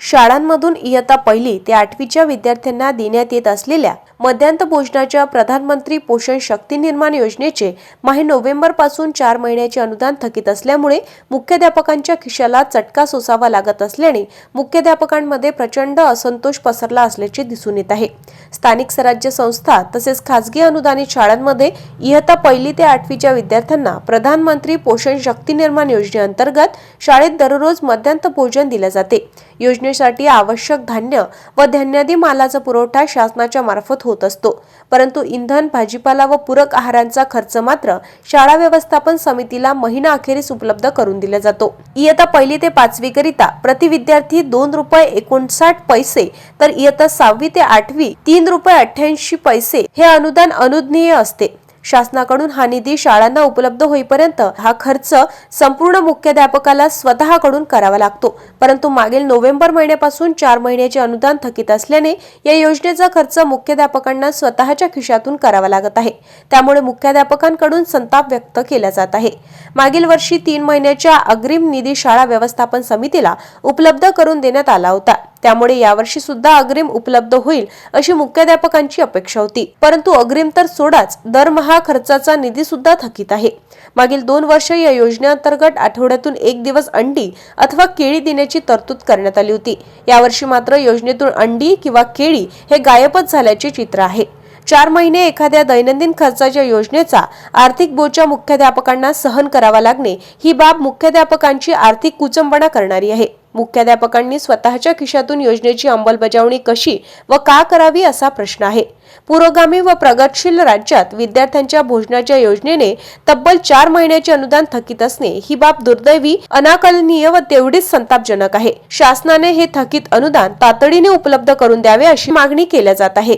शाळांमधून इयत्ता 1ली ते 8वीच्या विद्यार्थ्यांना देण्यात येत असलेल्या मध्यान्ह भोजनाच्या प्रधानमंत्री पोषण शक्ती निर्माण योजनेचे माहे नोव्हेंबर पासून 4 महिन्याचे अनुदान थकीत असल्यामुळे मुख्याध्यापकांच्या खिशाला चटका सोसावा लागत असल्याने मुख्याध्यापकांमध्ये प्रचंड असंतोष पसरला असल्याचे दिसून येत आहे। स्थानिक स्वराज्य संस्था तसेच खासगी अनुदानित शाळांमध्ये इयत्ता 1ली ते 8वीच्या विद्यार्थ्यांना प्रधानमंत्री पोषण शक्ती निर्माण योजनेअंतर्गत शाळेत दररोज मध्यान्ह भोजन दिले जाते। योजनेसाठी आवश्यक धान्य व धान्यादी मालाचा पुरवठा शासनाच्या मार्फत होत असतो, परंतु इंधन, भाजीपाला व पूरक आहारांचा खर्च मात्र शाळा व्यवस्थापन समितीला महिना अखेरीस उपलब्ध करून दिला जातो। इयत्ता 1ली ते 5वी करिता प्रति विद्यार्थी ₹2.59 तर इयत्ता 6वी ते 8वी ₹3.88 हे अनुदान अनुज्ञेय असते। शासनाकडून हा निधी शाळांना उपलब्ध होईपर्यंत हा खर्च संपूर्ण मुख्याध्यापकाला स्वतःकडून करावा लागतो, परंतु मागील नोव्हेंबर महिन्यापासून 4 महिन्याचे अनुदान थकीत असल्याने या योजनेचा खर्च मुख्याध्यापकांना स्वतःच्या खिशातून करावा लागत आहे। त्यामुळे मुख्याध्यापकांकडून संताप व्यक्त केला जात आहे। मागील वर्षी 3 महिन्याच्या अग्रिम निधी शाळा व्यवस्थापन समितीला उपलब्ध करून देण्यात आला होता, त्यामुळे यावर्षी सुद्धा अग्रिम उपलब्ध होईल अशी मुख्याध्यापकांची अपेक्षा होती, परंतु अग्रिम तर सोडाच, दरमहा खर्चाचा निधी सुद्धा थकीत आहे। मागील 2 वर्ष या योजनेअंतर्गत आठवड्यातून 1 दिवस अंडी अथवा केळी देण्याची तरतूद करण्यात आली होती। यावर्षी मात्र योजनेतून अंडी किंवा केळी हे गायबच झाल्याचे चित्र आहे। 4 महिने एखाद्या दैनंदिन खर्चाच्या योजनेचा आर्थिक बोजा मुख्याध्यापकांना सहन करावा लागणे ही बाब मुख्याध्यापकांची आर्थिक कुचंबणा करणारी आहे। मुख्याध्यापकांनी स्वतःच्या खिशातून योजनेची अंमलबजावणी कशी व का करावी असा प्रश्न आहे। पुरोगामी व प्रगतशील राज्यात विद्यार्थ्यांच्या भोजनाच्या योजनेने तब्बल 4 महिन्याचे अनुदान थकीत असणे ही बाब दुर्दैवी, अनाकलनीय व तेवढीच संतापजनक आहे। शासनाने हे थकीत अनुदान तातडीने उपलब्ध करून द्यावे अशी मागणी केली जात आहे।